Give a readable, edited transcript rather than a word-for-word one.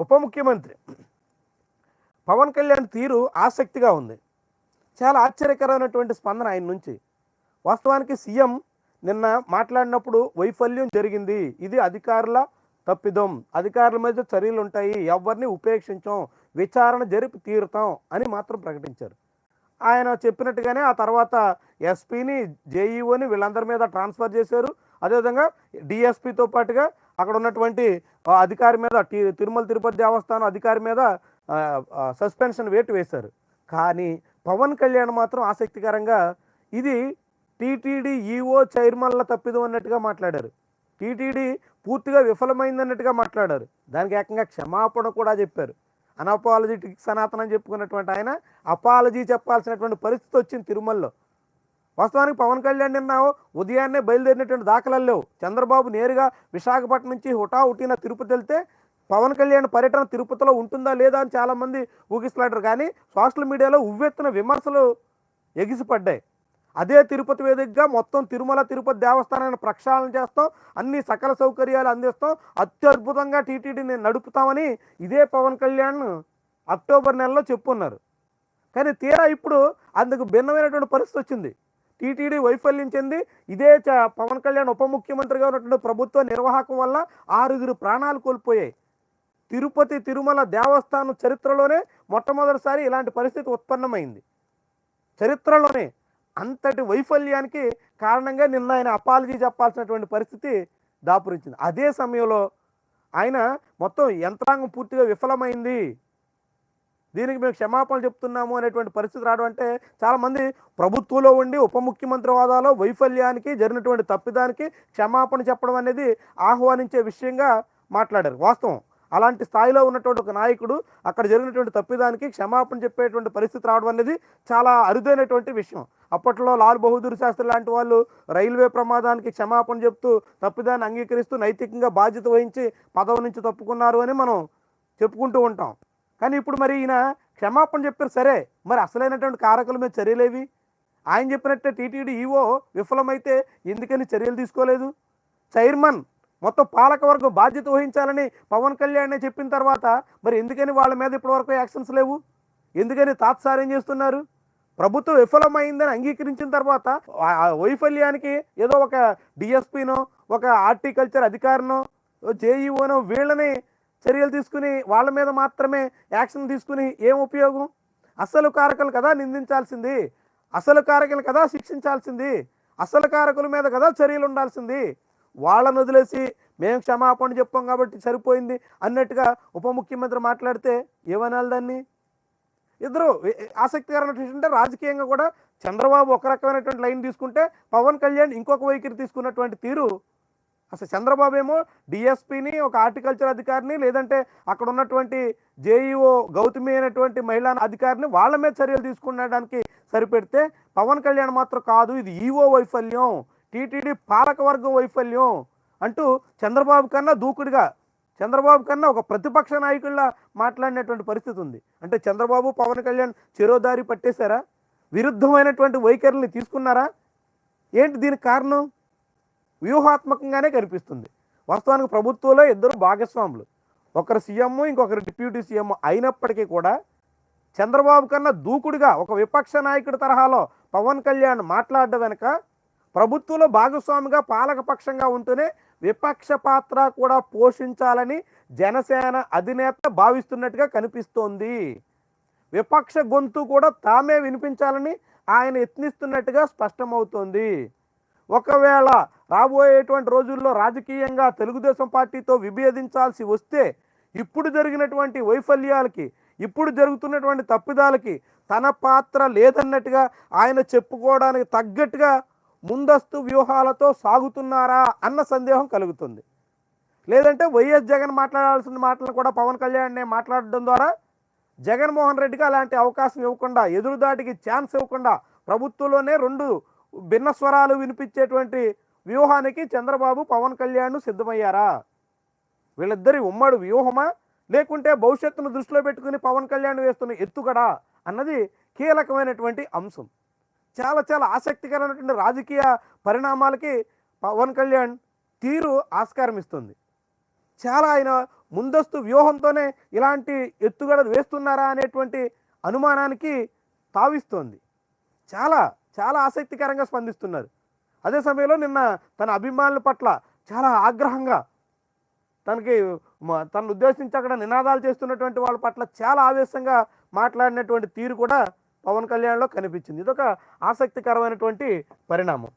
ఉప ముఖ్యమంత్రి పవన్ కళ్యాణ్ తీరు ఆసక్తిగా ఉంది. చాలా ఆశ్చర్యకరమైనటువంటి స్పందన ఆయన నుంచి. వాస్తవానికి సీఎం నిన్న మాట్లాడినప్పుడు వైఫల్యం జరిగింది, ఇది అధికారుల తప్పిదం, అధికారుల మీద చర్యలు ఉంటాయి, ఎవరిని ఉపేక్షించం, విచారణ జరిపి తీరుతాం అని మాత్రం ప్రకటించారు. ఆయన చెప్పినట్టుగానే ఆ తర్వాత ఎస్పీని, జేఈఓని వీళ్ళందరి మీద ట్రాన్స్ఫర్ చేశారు. అదేవిధంగా డిఎస్పీతో పాటుగా అక్కడ ఉన్నటువంటి అధికారి మీద, తిరుమల తిరుపతి దేవస్థానం అధికారి మీద సస్పెన్షన్ వేటు వేశారు. కానీ పవన్ కళ్యాణ్ మాత్రం ఆసక్తికరంగా ఇది టీటీడీ ఈఓ చైర్మన్ల తప్పిదం అన్నట్టుగా మాట్లాడారు. టీటీడీ పూర్తిగా విఫలమైందన్నట్టుగా మాట్లాడారు. దానికి ఏకంగా క్షమాపణ కూడా చెప్పారు. అన్అపాలజెటిక్ సనాతనం చెప్పుకున్నటువంటి ఆయన అపాలజీ చెప్పాల్సినటువంటి పరిస్థితి వచ్చింది తిరుమలలో. వాస్తవానికి పవన్ కళ్యాణ్ నిన్న ఉదయాన్నే బయలుదేరినటువంటి దాఖలాలు లేవు. చంద్రబాబు నేరుగా విశాఖపట్నం నుంచి హుటాహుటిన తిరుపతి వెళ్తే పవన్ కళ్యాణ్ పర్యటన తిరుపతిలో ఉంటుందా లేదా అని చాలామంది ఊగిస్తున్నారు. కానీ సోషల్ మీడియాలో ఉవ్వెత్తున విమర్శలు ఎగిసిపడ్డాయి. అదే తిరుపతి వేదికగా మొత్తం తిరుమల తిరుపతి దేవస్థానాన్ని ప్రక్షాళన చేస్తాం, అన్ని సకల సౌకర్యాలు అందిస్తాం, అత్యద్భుతంగా టీటీడీని నడుపుతామని ఇదే పవన్ కళ్యాణ్ అక్టోబర్ నెలలో చెప్పున్నారు. కానీ తీరా ఇప్పుడు అందుకు భిన్నమైనటువంటి పరిస్థితి వచ్చింది. టీటీడీ వైఫల్యం చెంది ఇదే పవన్ కళ్యాణ్ ఉప ముఖ్యమంత్రిగా ఉన్నటువంటి ప్రభుత్వ నిర్వాహకం వల్ల 6 ప్రాణాలు కోల్పోయాయి. తిరుపతి తిరుమల దేవస్థానం చరిత్రలోనే మొట్టమొదటిసారి ఇలాంటి పరిస్థితి ఉత్పన్నమైంది. చరిత్రలోనే అంతటి వైఫల్యానికి కారణంగా నిన్న ఆయన అపాలజీ చెప్పాల్సినటువంటి పరిస్థితి దాపురించింది. అదే సమయంలో ఆయన మొత్తం యంత్రాంగం పూర్తిగా విఫలమైంది, దీనికి మేము క్షమాపణలు చెప్తున్నాము అనేటువంటి పరిస్థితి రావడం అంటే చాలామంది ప్రభుత్వంలో ఉండి ఉప ముఖ్యమంత్రి హోదాలో వైఫల్యానికి జరిగినటువంటి తప్పిదానికి క్షమాపణ చెప్పడం అనేది ఆహ్వానించే విషయంగా మాట్లాడారు. వాస్తవం, అలాంటి స్థాయిలో ఉన్నటువంటి ఒక నాయకుడు అక్కడ జరిగినటువంటి తప్పిదానికి క్షమాపణ చెప్పేటువంటి పరిస్థితి రావడం అనేది చాలా అరుదైనటువంటి విషయం. అప్పట్లో లాల్ బహదూర్ శాస్త్రి లాంటి వాళ్ళు రైల్వే ప్రమాదానికి క్షమాపణ చెప్తూ తప్పిదాన్ని అంగీకరిస్తూ నైతికంగా బాధ్యత వహించి పదవి నుంచి తప్పుకున్నారు అని మనం చెప్పుకుంటూ ఉంటాం. కానీ ఇప్పుడు మరి ఈయన క్షమాపణ చెప్పారు, సరే, మరి అసలైనటువంటి కారకుల మీద చర్యలేవి? ఆయన చెప్పినట్టే టీటీడీ ఈవో విఫలమైతే ఎందుకని చర్యలు తీసుకోలేదు? చైర్మన్ మొత్తం పాలకవర్గం బాధ్యత వహించాలని పవన్ కళ్యాణ్ చెప్పిన తర్వాత మరి ఎందుకని వాళ్ళ మీద ఇప్పటివరకు యాక్షన్స్ లేవు? ఎందుకని తాత్సార్యం చేస్తున్నారు? ప్రభుత్వం విఫలమైందని అంగీకరించిన తర్వాత వైఫల్యానికి ఏదో ఒక డిఎస్పీనో, ఒక హార్టికల్చర్ అధికారినో, జేఈఓనో వీళ్ళని చర్యలు తీసుకుని వాళ్ళ మీద మాత్రమే యాక్షన్ తీసుకుని ఏం ఉపయోగం? అసలు కారకులు కదా నిందించాల్సింది, అసలు కారకులు కదా శిక్షించాల్సింది, అసలు కారకుల మీద కదా చర్యలు ఉండాల్సింది. వాళ్ళను వదిలేసి మేము క్షమాపణ చెప్పాం కాబట్టి సరిపోయింది అన్నట్టుగా ఉప ముఖ్యమంత్రి మాట్లాడితే ఏమనాలి దాన్ని? ఇద్దరు ఆసక్తికరమైన విషయం అంటే రాజకీయంగా కూడా చంద్రబాబు ఒక రకమైనటువంటి లైన్ తీసుకుంటే పవన్ కళ్యాణ్ ఇంకొక వైఖరి తీసుకున్నటువంటి తీరు. అసలు చంద్రబాబు ఏమో డిఎస్పీని, ఒక హార్టికల్చర్ అధికారిని, లేదంటే అక్కడ ఉన్నటువంటి జేఈఓ గౌతమి అయినటువంటి మహిళా అధికారిని వాళ్ళ మీద చర్యలు తీసుకునడానికి సరిపెడితే పవన్ కళ్యాణ్ మాత్రం కాదు, ఇది ఈఓ వైఫల్యం, టీటీడీ పాలకవర్గం వైఫల్యం అంటూ చంద్రబాబు కన్నా దూకుడుగా, చంద్రబాబు కన్నా ఒక ప్రతిపక్ష నాయకుల్లా మాట్లాడినటువంటి పరిస్థితి ఉంది. అంటే చంద్రబాబు పవన్ కళ్యాణ్ చెరోదారి పట్టేశారా? విరుద్ధమైనటువంటి వైఖరిని తీసుకున్నారా? ఏంటి దీనికి కారణం? వ్యూహాత్మకంగానే కనిపిస్తుంది. వాస్తవానికి ప్రభుత్వంలో ఇద్దరు భాగస్వాములు, ఒకరు సీఎం, ఇంకొకరు డిప్యూటీ సీఎం అయినప్పటికీ కూడా చంద్రబాబు కన్నా దూకుడుగా ఒక విపక్ష నాయకుడి తరహాలో పవన్ కళ్యాణ్ మాట్లాడడం వెనుక ప్రభుత్వంలో భాగస్వామిగా పాలకపక్షంగా ఉంటూనే విపక్ష పాత్ర కూడా పోషించాలని జనసేన అధినేత భావిస్తున్నట్టుగా కనిపిస్తోంది. విపక్ష గొంతు కూడా తామే వినిపించాలని ఆయన యత్నిస్తున్నట్టుగా స్పష్టమవుతోంది. ఒకవేళ రాబోయేటువంటి రోజుల్లో రాజకీయంగా తెలుగుదేశం పార్టీతో విభేదించాల్సి వస్తే ఇప్పుడు జరిగినటువంటి వైఫల్యాలకి, ఇప్పుడు జరుగుతున్నటువంటి తప్పిదాలకి తన పాత్ర లేదన్నట్టుగా ఆయన చెప్పుకోవడానికి తగ్గట్టుగా ముందస్తు వ్యూహాలతో సాగుతున్నారా అన్న సందేహం కలుగుతుంది. లేదంటే వైఎస్ జగన్ మాట్లాడాల్సిన మాటలను కూడా పవన్ కళ్యాణ్ మాట్లాడడం ద్వారా జగన్మోహన్ రెడ్డికి అలాంటి అవకాశం ఇవ్వకుండా, ఎదురుదాటికి ఛాన్స్ ఇవ్వకుండా ప్రభుత్వంలోనే 2 భిన్న స్వరాలు వినిపించేటువంటి వ్యూహానికి చంద్రబాబు పవన్ కళ్యాణ్ సిద్ధమయ్యారా? వీళ్ళిద్దరి ఉమ్మడి వ్యూహమా, లేకుంటే భవిష్యత్తును దృష్టిలో పెట్టుకుని పవన్ కళ్యాణ్ వేస్తున్న ఎత్తుగడా అన్నది కీలకమైనటువంటి అంశం. చాలా చాలా ఆసక్తికరమైనటువంటి రాజకీయ పరిణామాలకి పవన్ కళ్యాణ్ తీరు ఆస్కారం ఇస్తుంది. చాలా ఆయన ముందస్తు వ్యూహంతోనే ఇలాంటి ఎత్తుగడలు వేస్తున్నారా అనేటువంటి అనుమానానికి తావిస్తోంది. చాలా చాలా ఆసక్తికరంగా స్పందిస్తున్నారు. అదే సమయంలో నిన్న తన అభిమానుల పట్ల చాలా ఆగ్రహంగా తనను ఉద్దేశించి అక్కడ నినాదాలు చేస్తున్నటువంటి వాళ్ళ పట్ల చాలా ఆవేశంగా మాట్లాడినటువంటి తీరు కూడా పవన్ కళ్యాణ్లో కనిపించింది. ఇదొక ఆసక్తికరమైనటువంటి పరిణామం.